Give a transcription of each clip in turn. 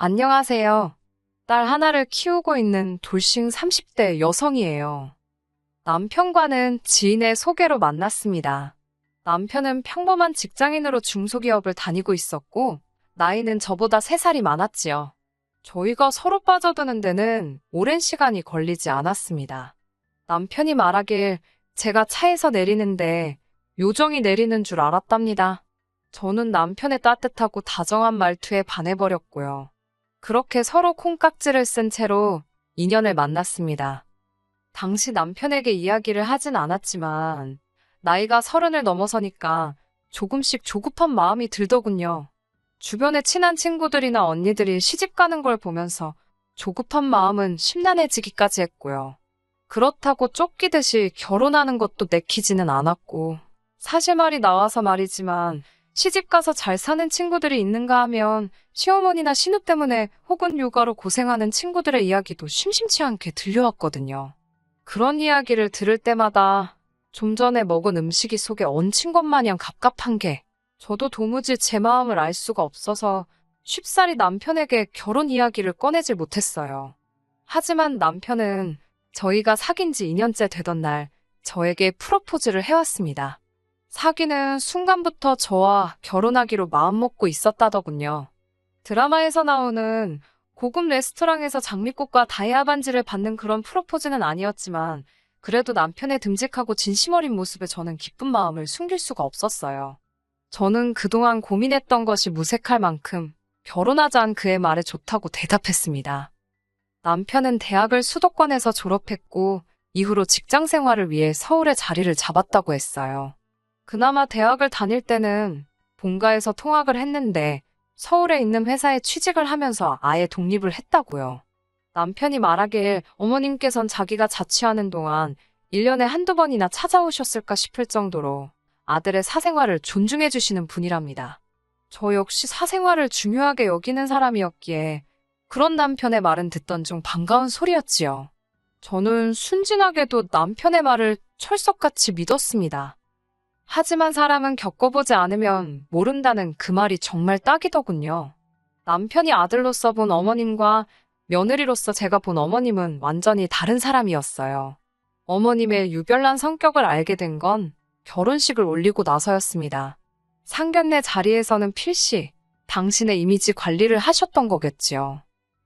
안녕하세요. 딸 하나를 키우고 있는 돌싱 30대 여성이에요. 남편과는 지인의 소개로 만났습니다. 남편은 평범한 직장인으로 중소기업을 다니고 있었고, 나이는 저보다 3살이 많았지요. 저희가 서로 빠져드는 데는 오랜 시간이 걸리지 않았습니다. 남편이 말하길 제가 차에서 내리는데 요정이 내리는 줄 알았답니다. 저는 남편의 따뜻하고 다정한 말투에 반해버렸고요. 그렇게 서로 콩깍지를 쓴 채로 인연을 만났습니다. 당시 남편에게 이야기를 하진 않았지만 나이가 30을 넘어서니까 조금씩 조급한 마음이 들더군요. 주변에 친한 친구들이나 언니들이 시집 가는 걸 보면서 조급한 마음은 심란해지기까지 했고요. 그렇다고 쫓기듯이 결혼하는 것도 내키지는 않았고, 사실 말이 나와서 말이지만 시집 가서 잘 사는 친구들이 있는가 하면 시어머니나 신우 때문에 혹은 육아로 고생하는 친구들의 이야기도 심심치 않게 들려왔거든요. 그런 이야기를 들을 때마다 좀 전에 먹은 음식이 속에 얹힌 것 마냥 갑갑한 게, 저도 도무지 제 마음을 알 수가 없어서 쉽사리 남편에게 결혼 이야기를 꺼내질 못했어요. 하지만 남편은 저희가 사귄 지 2년째 되던 날 저에게 프로포즈를 해왔습니다. 사귀는 순간부터 저와 결혼하기로 마음먹고 있었다더군요. 드라마에서 나오는 고급 레스토랑에서 장미꽃과 다이아 반지를 받는 그런 프로포즈는 아니었지만, 그래도 남편의 듬직하고 진심 어린 모습에 저는 기쁜 마음을 숨길 수가 없었어요. 저는 그동안 고민했던 것이 무색할 만큼 결혼하자는 그의 말에 좋다고 대답했습니다. 남편은 대학을 수도권에서 졸업했고 이후로 직장 생활을 위해 서울에 자리를 잡았다고 했어요. 그나마 대학을 다닐 때는 본가에서 통학을 했는데 서울에 있는 회사에 취직을 하면서 아예 독립을 했다고요. 남편이 말하길 어머님께선 자기가 자취하는 동안 1년에 한두 번이나 찾아오셨을까 싶을 정도로 아들의 사생활을 존중해 주시는 분이랍니다. 저 역시 사생활을 중요하게 여기는 사람이었기에 그런 남편의 말은 듣던 중 반가운 소리였지요. 저는 순진하게도 남편의 말을 철석같이 믿었습니다. 하지만 사람은 겪어보지 않으면 모른다는 그 말이 정말 딱이더군요. 남편이 아들로서 본 어머님과 며느리로서 제가 본 어머님은 완전히 다른 사람이었어요. 어머님의 유별난 성격을 알게 된 건 결혼식을 올리고 나서였습니다. 상견례 자리에서는 필시 당신의 이미지 관리를 하셨던 거겠지요.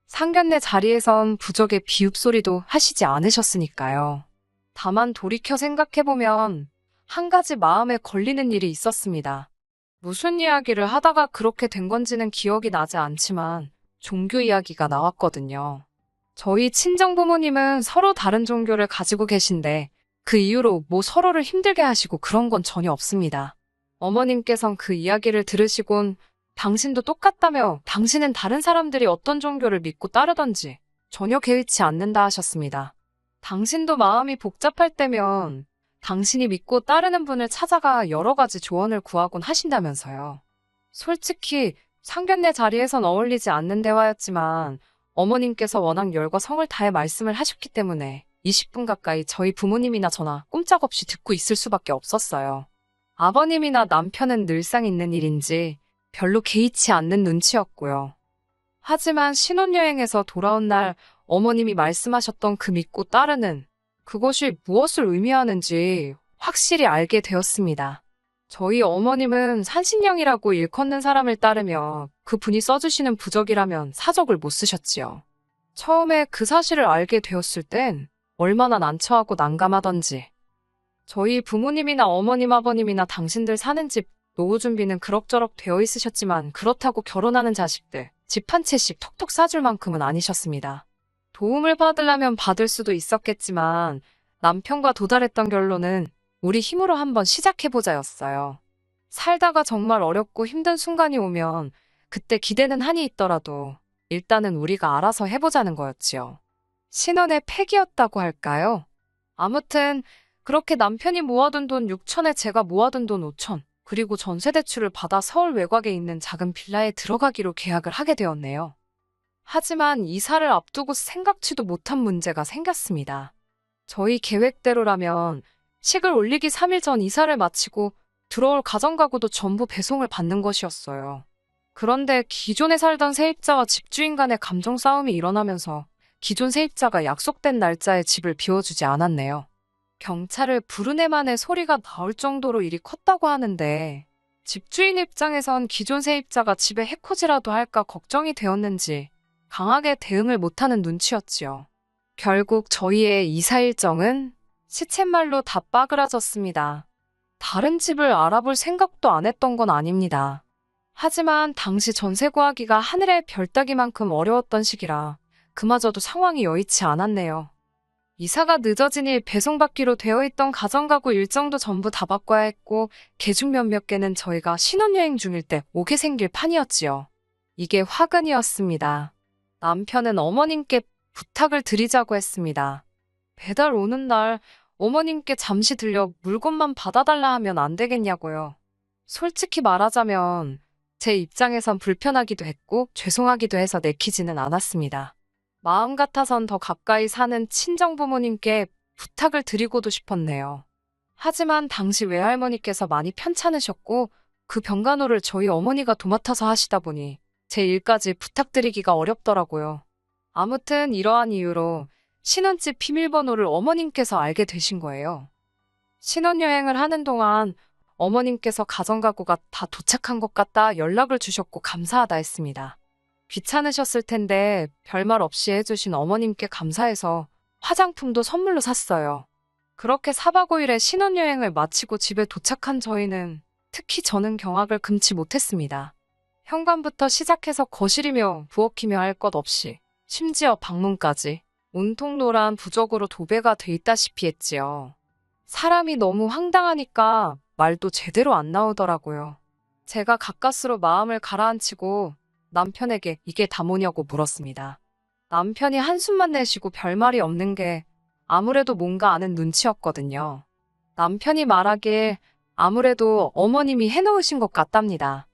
상견례 자리에선 부적의 비읍소리도 하시지 않으셨으니까요. 다만 돌이켜 생각해보면 한 가지 마음에 걸리는 일이 있었습니다. 무슨 이야기를 하다가 그렇게 된 건지는 기억이 나지 않지만 종교 이야기가 나왔거든요. 저희 친정 부모님은 서로 다른 종교를 가지고 계신데 그 이후로 뭐 서로를 힘들게 하시고 그런 건 전혀 없습니다. 어머님께선 그 이야기를 들으시곤 당신도 똑같다며 당신은 다른 사람들이 어떤 종교를 믿고 따르던지 전혀 개의치 않는다 하셨습니다. 당신도 마음이 복잡할 때면 당신이 믿고 따르는 분을 찾아가 여러 가지 조언을 구하곤 하신다면서요. 솔직히 상견례 자리에선 어울리지 않는 대화였지만 어머님께서 워낙 열과 성을 다해 말씀을 하셨기 때문에 20분 가까이 저희 부모님이나 저나 꼼짝없이 듣고 있을 수밖에 없었어요. 아버님이나 남편은 늘상 있는 일인지 별로 개의치 않는 눈치였고요. 하지만 신혼여행에서 돌아온 날 어머님이 말씀하셨던 그 믿고 따르는 그것이 무엇을 의미하는지 확실히 알게 되었습니다. 저희 어머님은 산신령이라고 일컫는 사람을 따르며 그분이 써주시는 부적이라면 사적을 못 쓰셨지요. 처음에 그 사실을 알게 되었을 땐 얼마나 난처하고 난감하던지. 저희 부모님이나 어머님 아버님이나 당신들 사는 집 노후 준비는 그럭저럭 되어 있으셨지만 그렇다고 결혼하는 자식들 집 한 채씩 톡톡 싸줄 만큼은 아니셨습니다. 도움을 받으려면 받을 수도 있었겠지만 남편과 도달했던 결론은 우리 힘으로 한번 시작해보자였어요. 살다가 정말 어렵고 힘든 순간이 오면 그때 기대는 한이 있더라도 일단은 우리가 알아서 해보자는 거였지요. 신혼의 패기였다고 할까요? 아무튼 그렇게 남편이 모아둔 돈 6천에 제가 모아둔 돈 5천, 그리고 전세대출을 받아 서울 외곽에 있는 작은 빌라에 들어가기로 계약을 하게 되었네요. 하지만 이사를 앞두고 생각지도 못한 문제가 생겼습니다. 저희 계획대로라면 식을 올리기 3일 전 이사를 마치고 들어올 가전가구도 전부 배송을 받는 것이었어요. 그런데 기존에 살던 세입자와 집주인 간의 감정 싸움이 일어나면서 기존 세입자가 약속된 날짜에 집을 비워주지 않았네요. 경찰을 부르네 만에 소리가 나올 정도로 일이 컸다고 하는데 집주인 입장에선 기존 세입자가 집에 해코지라도 할까 걱정이 되었는지 강하게 대응을 못하는 눈치였지요. 결국 저희의 이사 일정은 시쳇말로 다 빠그라졌습니다. 다른 집을 알아볼 생각도 안 했던 건 아닙니다. 하지만 당시 전세 구하기가 하늘의 별 따기만큼 어려웠던 시기라 그마저도 상황이 여의치 않았네요. 이사가 늦어지니 배송받기로 되어 있던 가전가구 일정도 전부 다 바꿔야 했고 개중 몇몇 개는 저희가 신혼여행 중일 때 오게 생길 판이었지요. 이게 화근이었습니다. 남편은 어머님께 부탁을 드리자고 했습니다. 배달 오는 날 어머님께 잠시 들려 물건만 받아달라 하면 안 되겠냐고요. 솔직히 말하자면 제 입장에선 불편하기도 했고 죄송하기도 해서 내키지는 않았습니다. 마음 같아선 더 가까이 사는 친정부모님께 부탁을 드리고도 싶었네요. 하지만 당시 외할머니께서 많이 편찮으셨고 그 병간호를 저희 어머니가 도맡아서 하시다 보니 제 일까지 부탁드리기가 어렵더라고요. 아무튼 이러한 이유로 신혼집 비밀번호를 어머님께서 알게 되신 거예요. 신혼여행을 하는 동안 어머님께서 가전가구가 다 도착한 것 같다 연락을 주셨고 감사하다 했습니다. 귀찮으셨을 텐데 별말 없이 해주신 어머님께 감사해서 화장품도 선물로 샀어요. 그렇게 4박 5일의 신혼여행을 마치고 집에 도착한 저희는 특히 저는 경악을 금치 못했습니다. 현관부터 시작해서 거실이며 부엌이며 할 것 없이 심지어 방문까지 온통 노란 부적으로 도배가 돼 있다시피 했지요. 사람이 너무 황당하니까 말도 제대로 안 나오더라고요. 제가 가까스로 마음을 가라앉히고 남편에게 이게 다 뭐냐고 물었습니다. 남편이 한숨만 내쉬고 별말이 없는 게 아무래도 뭔가 아는 눈치였거든요. 남편이 말하길 아무래도 어머님이 해놓으신 것 같답니다.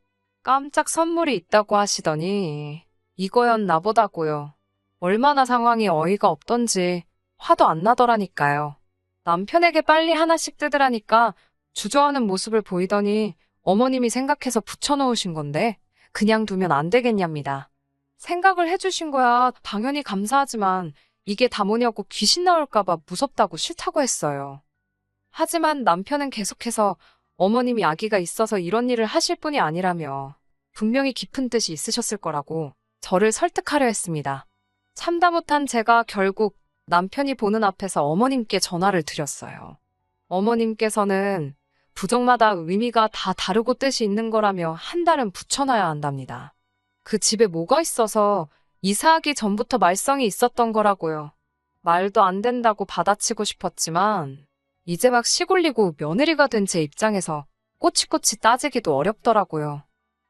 깜짝 선물이 있다고 하시더니 이거였나 보다고요. 얼마나 상황이 어이가 없던지 화도 안 나더라니까요. 남편에게 빨리 하나씩 뜯으라니까 주저하는 모습을 보이더니 어머님이 생각해서 붙여놓으신 건데 그냥 두면 안 되겠냐입니다. 생각을 해주신 거야 당연히 감사하지만 이게 다 뭐냐고 귀신 나올까봐 무섭다고 싫다고 했어요. 하지만 남편은 계속해서 어머님이 아기가 있어서 이런 일을 하실 분이 아니라며 분명히 깊은 뜻이 있으셨을 거라고 저를 설득하려 했습니다. 참다 못한 제가 결국 남편이 보는 앞에서 어머님께 전화를 드렸어요. 어머님께서는 부적마다 의미가 다 다르고 뜻이 있는 거라며 한 달은 붙여놔야 한답니다. 그 집에 뭐가 있어서 이사하기 전부터 말썽이 있었던 거라고요. 말도 안 된다고 받아치고 싶었지만 이제 막 시골리고 며느리가 된 제 입장에서 꼬치꼬치 따지기도 어렵더라고요.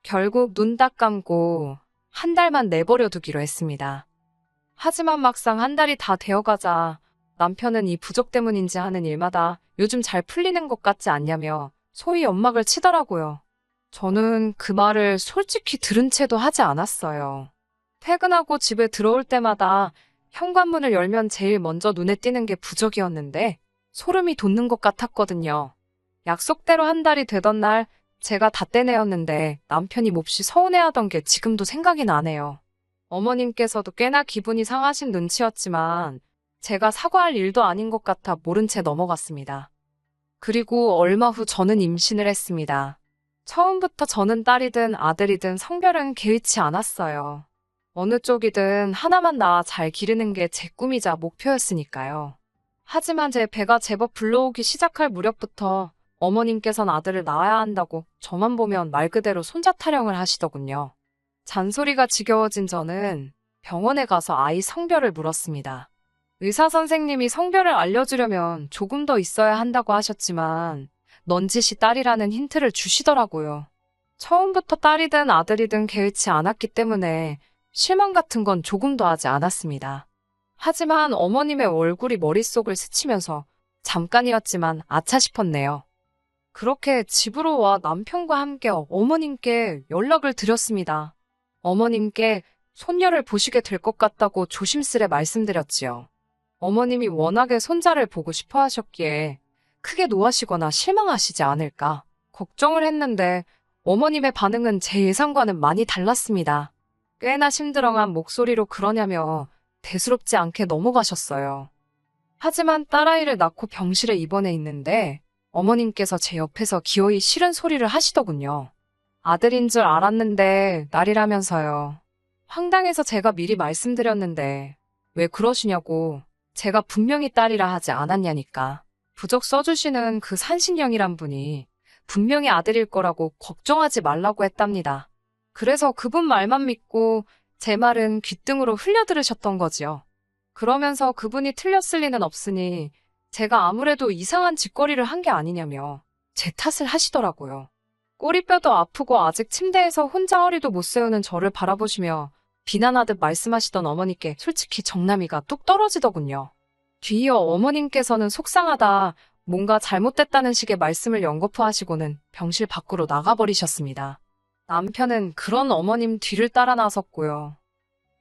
결국 눈 딱 감고 한 달만 내버려 두기로 했습니다. 하지만 막상 한 달이 다 되어가자 남편은 이 부적 때문인지 하는 일마다 요즘 잘 풀리는 것 같지 않냐며 소위 연막을 치더라고요. 저는 그 말을 솔직히 들은 채도 하지 않았어요. 퇴근하고 집에 들어올 때마다 현관문을 열면 제일 먼저 눈에 띄는 게 부적이었는데 소름이 돋는 것 같았거든요. 약속대로 한 달이 되던 날 제가 다 떼내었는데 남편이 몹시 서운해하던 게 지금도 생각이 나네요. 어머님께서도 꽤나 기분이 상하신 눈치였지만 제가 사과할 일도 아닌 것 같아 모른 채 넘어갔습니다. 그리고 얼마 후 저는 임신을 했습니다. 처음부터 저는 딸이든 아들이든 성별은 개의치 않았어요. 어느 쪽이든 하나만 낳아 잘 기르는 게 제 꿈이자 목표였으니까요. 하지만 제 배가 제법 불러오기 시작할 무렵부터 어머님께선 아들을 낳아야 한다고 저만 보면 말 그대로 손자 타령을 하시더군요. 잔소리가 지겨워진 저는 병원에 가서 아이 성별을 물었습니다. 의사 선생님이 성별을 알려주려면 조금 더 있어야 한다고 하셨지만 넌지시 딸이라는 힌트를 주시더라고요. 처음부터 딸이든 아들이든 개의치 않았기 때문에 실망 같은 건 조금도 하지 않았습니다. 하지만 어머님의 얼굴이 머릿속을 스치면서 잠깐이었지만 아차 싶었네요. 그렇게 집으로 와 남편과 함께 어머님께 연락을 드렸습니다. 어머님께 손녀를 보시게 될 것 같다고 조심스레 말씀드렸지요. 어머님이 워낙에 손자를 보고 싶어 하셨기에 크게 노하시거나 실망하시지 않을까 걱정을 했는데 어머님의 반응은 제 예상과는 많이 달랐습니다. 꽤나 심드렁한 목소리로 그러냐며 대수롭지 않게 넘어가셨어요. 하지만 딸아이를 낳고 병실에 입원해 있는데 어머님께서 제 옆에서 기어이 싫은 소리를 하시더군요. 아들인 줄 알았는데 딸이라면서요. 황당해서 제가 미리 말씀드렸는데 왜 그러시냐고. 제가 분명히 딸이라 하지 않았냐니까. 부적 써주시는 그 산신령이란 분이 분명히 아들일 거라고 걱정하지 말라고 했답니다. 그래서 그분 말만 믿고 제 말은 귓등으로 흘려들으셨던 거지요. 그러면서 그분이 틀렸을 리는 없으니 제가 아무래도 이상한 짓거리를 한 게 아니냐며 제 탓을 하시더라고요. 꼬리뼈도 아프고 아직 침대에서 혼자 허리도 못 세우는 저를 바라보시며 비난하듯 말씀하시던 어머니께 솔직히 정남이가 뚝 떨어지더군요. 뒤이어 어머님께서는 속상하다, 뭔가 잘못됐다는 식의 말씀을 연거푸 하시고는 병실 밖으로 나가버리셨습니다. 남편은 그런 어머님 뒤를 따라 나섰고요.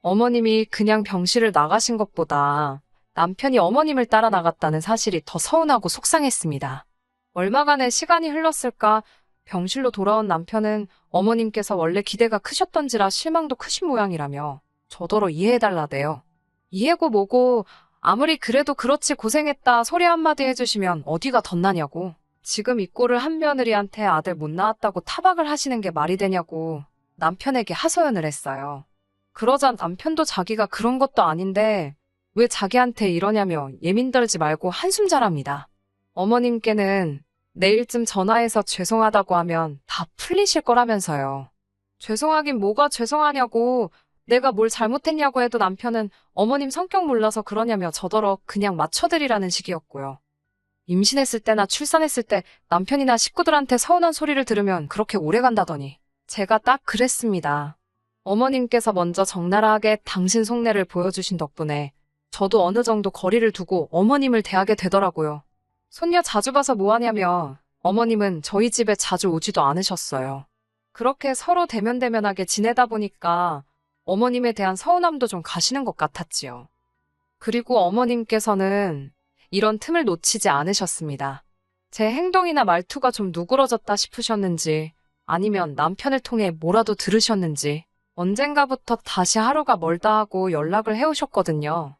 어머님이 그냥 병실을 나가신 것보다 남편이 어머님을 따라 나갔다는 사실이 더 서운하고 속상했습니다. 얼마간의 시간이 흘렀을까 병실로 돌아온 남편은 어머님께서 원래 기대가 크셨던지라 실망도 크신 모양이라며 저더러 이해해달라대요. 이해고 뭐고 아무리 그래도 그렇지 고생했다 소리 한마디 해주시면 어디가 덧나냐고. 지금 이 꼴을 한 며느리한테 아들 못 낳았다고 타박을 하시는 게 말이 되냐고 남편에게 하소연을 했어요. 그러자 남편도 자기가 그런 것도 아닌데 왜 자기한테 이러냐며 예민 떨지 말고 한숨 자랍니다. 어머님께는 내일쯤 전화해서 죄송하다고 하면 다 풀리실 거라면서요. 죄송하긴 뭐가 죄송하냐고, 내가 뭘 잘못했냐고 해도 남편은 어머님 성격 몰라서 그러냐며 저더러 그냥 맞춰드리라는 식이었고요. 임신했을 때나 출산했을 때 남편이나 식구들한테 서운한 소리를 들으면 그렇게 오래 간다더니 제가 딱 그랬습니다. 어머님께서 먼저 적나라하게 당신 속내를 보여주신 덕분에 저도 어느 정도 거리를 두고 어머님을 대하게 되더라고요. 손녀 자주 봐서 뭐하냐며 어머님은 저희 집에 자주 오지도 않으셨어요. 그렇게 서로 대면대면하게 지내다 보니까 어머님에 대한 서운함도 좀 가시는 것 같았지요. 그리고 어머님께서는 이런 틈을 놓치지 않으셨습니다. 제 행동이나 말투가 좀 누그러졌다 싶으셨는지 아니면 남편을 통해 뭐라도 들으셨는지 언젠가부터 다시 하루가 멀다 하고 연락을 해오셨거든요.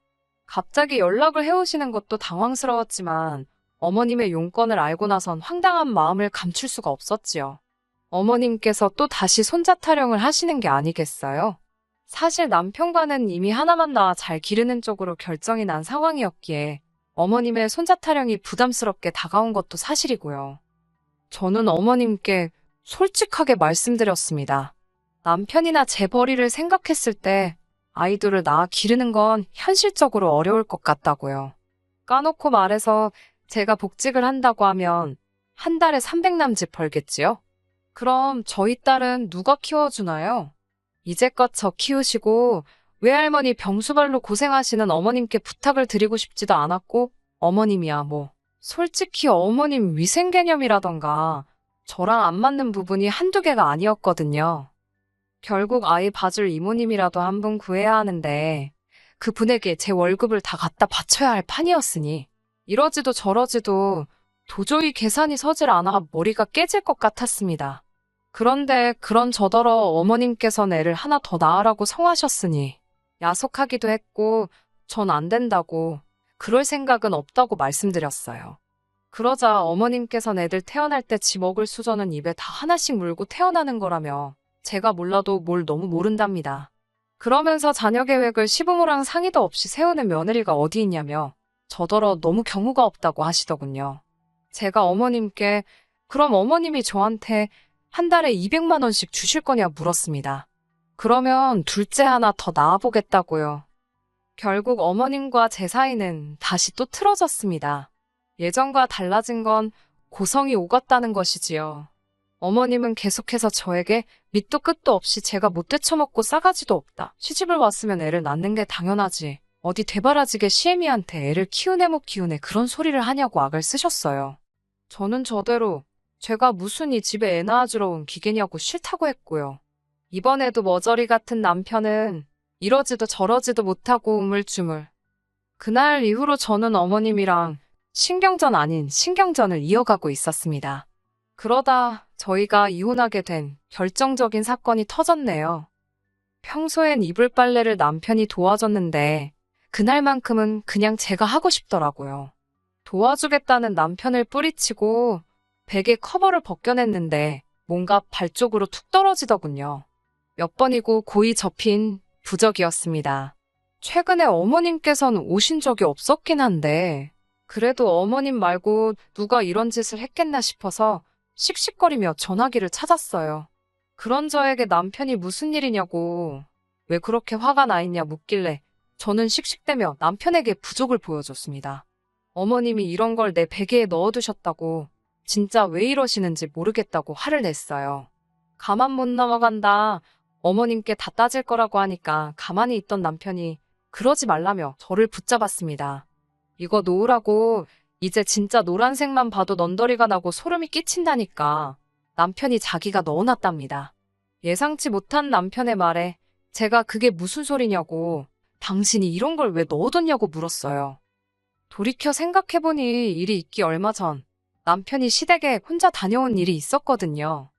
갑자기 연락을 해오시는 것도 당황스러웠지만 어머님의 용건을 알고 나선 황당한 마음을 감출 수가 없었지요. 어머님께서 또 다시 손자 타령을 하시는 게 아니겠어요? 사실 남편과는 이미 하나만 낳아 잘 기르는 쪽으로 결정이 난 상황이었기에 어머님의 손자 타령이 부담스럽게 다가온 것도 사실이고요. 저는 어머님께 솔직하게 말씀드렸습니다. 남편이나 제 벌이를 생각했을 때 아이들을 낳아 기르는 건 현실적으로 어려울 것 같다고요. 까놓고 말해서 제가 복직을 한다고 하면 한 달에 300남짓 벌겠지요? 그럼 저희 딸은 누가 키워주나요? 이제껏 저 키우시고 외할머니 병수발로 고생하시는 어머님께 부탁을 드리고 싶지도 않았고 어머님이야 뭐 솔직히 어머님 위생 개념이라던가 저랑 안 맞는 부분이 한두 개가 아니었거든요. 결국 아이 봐줄 이모님이라도 한 분 구해야 하는데 그분에게 제 월급을 다 갖다 바쳐야 할 판이었으니 이러지도 저러지도 도저히 계산이 서질 않아 머리가 깨질 것 같았습니다. 그런데 그런 저더러 어머님께서 애를 하나 더 낳으라고 성하셨으니 야속하기도 했고 전 안 된다고 그럴 생각은 없다고 말씀드렸어요. 그러자 어머님께서는 애들 태어날 때 지 먹을 수저는 입에 다 하나씩 물고 태어나는 거라며 제가 몰라도 뭘 너무 모른답니다. 그러면서 자녀 계획을 시부모랑 상의도 없이 세우는 며느리가 어디 있냐며 저더러 너무 경우가 없다고 하시더군요. 제가 어머님께 그럼 어머님이 저한테 한 달에 200만 원씩 주실 거냐 물었습니다. 그러면 둘째 하나 더 낳아보겠다고요. 결국 어머님과 제 사이는 다시 또 틀어졌습니다. 예전과 달라진 건 고성이 오갔다는 것이지요. 어머님은 계속해서 저에게 밑도 끝도 없이 제가 못 되쳐먹고 싸가지도 없다. 시집을 왔으면 애를 낳는 게 당연하지. 어디 되바라지게 시애미한테 애를 키우네 못 키우네 그런 소리를 하냐고 악을 쓰셨어요. 저는 저대로 제가 무슨 이 집에 애 낳아주러 온 기계냐고 싫다고 했고요. 이번에도 머저리 같은 남편은 이러지도 저러지도 못하고 우물쭈물. 그날 이후로 저는 어머님이랑 신경전 아닌 신경전을 이어가고 있었습니다. 그러다 저희가 이혼하게 된 결정적인 사건이 터졌네요. 평소엔 이불 빨래를 남편이 도와줬는데 그날만큼은 그냥 제가 하고 싶더라고요. 도와주겠다는 남편을 뿌리치고 베개 커버를 벗겨냈는데 뭔가 발 쪽으로 툭 떨어지더군요. 몇 번이고 고이 접힌 부적이었습니다. 최근에 어머님께서는 오신 적이 없었긴 한데 그래도 어머님 말고 누가 이런 짓을 했겠나 싶어서 씩씩거리며 전화기를 찾았어요. 그런 저에게 남편이 무슨 일이냐고 왜 그렇게 화가 나 있냐 묻길래 저는 씩씩대며 남편에게 부족을 보여줬습니다. 어머님이 이런 걸 내 베개에 넣어두셨다고 진짜 왜 이러시는지 모르겠다고 화를 냈어요. 가만 못 넘어간다. 어머님께 다 따질 거라고 하니까 가만히 있던 남편이 그러지 말라며 저를 붙잡았습니다. 이거 놓으라고. 이제 진짜 노란색만 봐도 넌더리가 나고 소름이 끼친다니까. 남편이 자기가 넣어놨답니다. 예상치 못한 남편의 말에 제가 그게 무슨 소리냐고 당신이 이런 걸 왜 넣어뒀냐고 물었어요. 돌이켜 생각해보니 일이 있기 얼마 전 남편이 시댁에 혼자 다녀온 일이 있었거든요.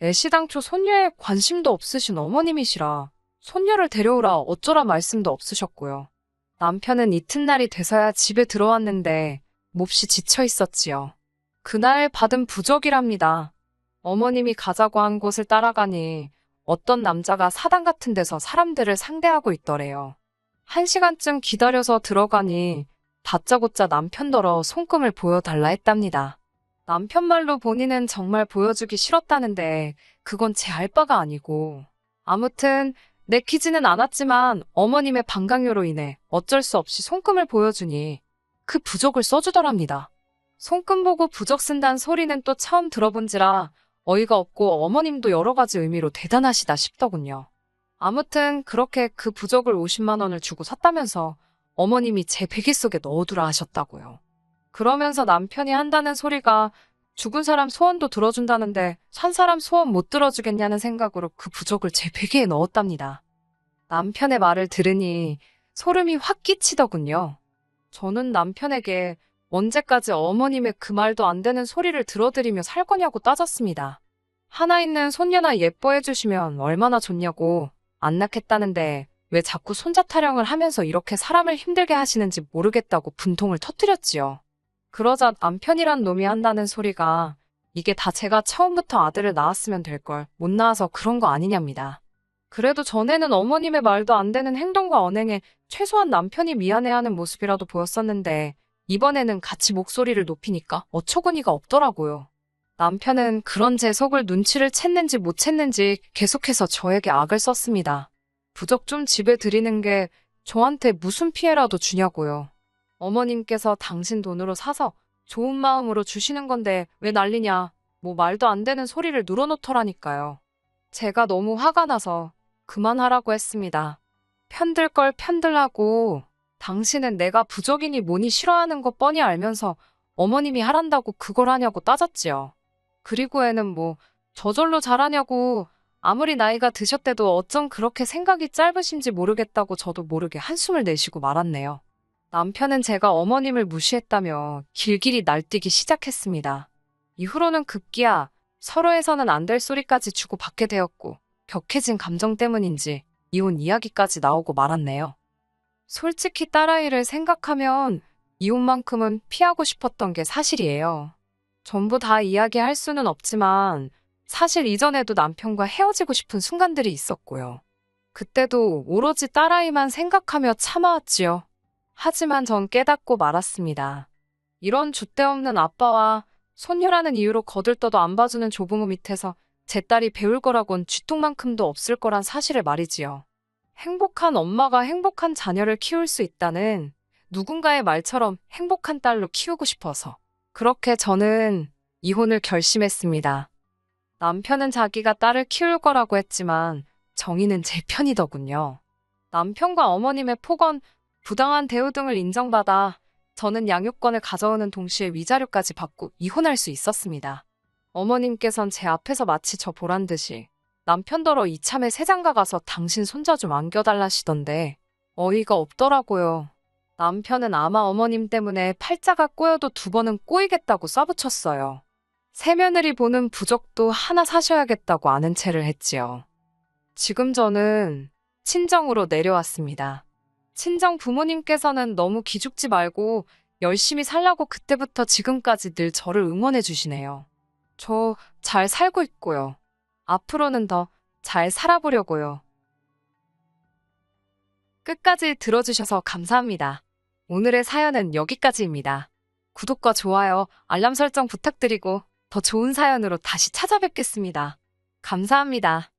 애시당초 손녀에 관심도 없으신 어머님이시라 손녀를 데려오라 어쩌라 말씀도 없으셨고요. 남편은 이튿날이 돼서야 집에 들어왔는데 몹시 지쳐 있었지요. 그날 받은 부적이랍니다. 어머님이 가자고 한 곳을 따라가니 어떤 남자가 사당 같은 데서 사람들을 상대하고 있더래요. 1시간쯤 기다려서 들어가니 다짜고짜 남편더러 손금을 보여달라 했답니다. 남편 말로 본인은 정말 보여주기 싫었다는데 그건 제 알 바가 아니고 아무튼 내키지는 않았지만 어머님의 방광요로 인해 어쩔 수 없이 손금을 보여주니 그 부적을 써주더랍니다. 손금 보고 부적 쓴다는 소리는 또 처음 들어본지라 어이가 없고 어머님도 여러 가지 의미로 대단하시다 싶더군요. 아무튼 그렇게 그 부적을 50만 원을 주고 샀다면서 어머님이 제 베개 속에 넣어두라 하셨다고요. 그러면서 남편이 한다는 소리가 죽은 사람 소원도 들어준다는데 산 사람 소원 못 들어주겠냐는 생각으로 그 부적을 제 베개에 넣었답니다. 남편의 말을 들으니 소름이 확 끼치더군요. 저는 남편에게 언제까지 어머님의 그 말도 안 되는 소리를 들어드리며 살 거냐고 따졌습니다. 하나 있는 손녀나 예뻐해 주시면 얼마나 좋냐고 안 낳겠다는데 왜 자꾸 손자 타령을 하면서 이렇게 사람을 힘들게 하시는지 모르겠다고 분통을 터뜨렸지요. 그러자 남편이란 놈이 한다는 소리가 이게 다 제가 처음부터 아들을 낳았으면 될 걸 못 낳아서 그런 거 아니냐입니다. 그래도 전에는 어머님의 말도 안 되는 행동과 언행에 최소한 남편이 미안해하는 모습이라도 보였었는데 이번에는 같이 목소리를 높이니까 어처구니가 없더라고요. 남편은 그런 제 속을 눈치를 챘는지 못 챘는지 계속해서 저에게 악을 썼습니다. 부적 좀 집에 드리는 게 저한테 무슨 피해라도 주냐고요. 어머님께서 당신 돈으로 사서 좋은 마음으로 주시는 건데 왜 난리냐. 뭐 말도 안 되는 소리를 늘어놓더라니까요. 제가 너무 화가 나서 그만하라고 했습니다. 편들 걸 편들라고. 당신은 내가 부적이니 뭐니 싫어하는 거 뻔히 알면서 어머님이 하란다고 그걸 하냐고 따졌지요. 그리고 애는 뭐 저절로 잘하냐고. 아무리 나이가 드셨대도 어쩜 그렇게 생각이 짧으신지 모르겠다고 저도 모르게 한숨을 내쉬고 말았네요. 남편은 제가 어머님을 무시했다며 길길이 날뛰기 시작했습니다. 이후로는 급기야 서로에서는 안 될 소리까지 주고받게 되었고 격해진 감정 때문인지 이혼 이야기까지 나오고 말았네요. 솔직히 딸아이를 생각하면 이혼만큼은 피하고 싶었던 게 사실이에요. 전부 다 이야기할 수는 없지만 사실 이전에도 남편과 헤어지고 싶은 순간들이 있었고요. 그때도 오로지 딸아이만 생각하며 참아왔지요. 하지만 전 깨닫고 말았습니다. 이런 줏대없는 아빠와 손녀라는 이유로 거들떠도 안 봐주는 조부모 밑에서 제 딸이 배울 거라곤 쥐똥만큼도 없을 거란 사실을 말이지요. 행복한 엄마가 행복한 자녀를 키울 수 있다는 누군가의 말처럼 행복한 딸로 키우고 싶어서 그렇게 저는 이혼을 결심했습니다. 남편은 자기가 딸을 키울 거라고 했지만 정의는 제 편이더군요. 남편과 어머님의 폭언, 부당한 대우 등을 인정받아 저는 양육권을 가져오는 동시에 위자료까지 받고 이혼할 수 있었습니다. 어머님께선 제 앞에서 마치 저 보란 듯이 남편더러 이참에 새장가 가서 당신 손자 좀 안겨달라시던데 어이가 없더라고요. 남편은 아마 어머님 때문에 팔자가 꼬여도 2번은 꼬이겠다고 쏴붙였어요. 새며느리 보는 부적도 하나 사셔야겠다고 아는 체를 했지요. 지금 저는 친정으로 내려왔습니다. 친정 부모님께서는 너무 기죽지 말고 열심히 살라고 그때부터 지금까지 늘 저를 응원해 주시네요. 저 잘 살고 있고요. 앞으로는 더 잘 살아보려고요. 끝까지 들어주셔서 감사합니다. 오늘의 사연은 여기까지입니다. 구독과 좋아요, 알람 설정 부탁드리고 더 좋은 사연으로 다시 찾아뵙겠습니다. 감사합니다.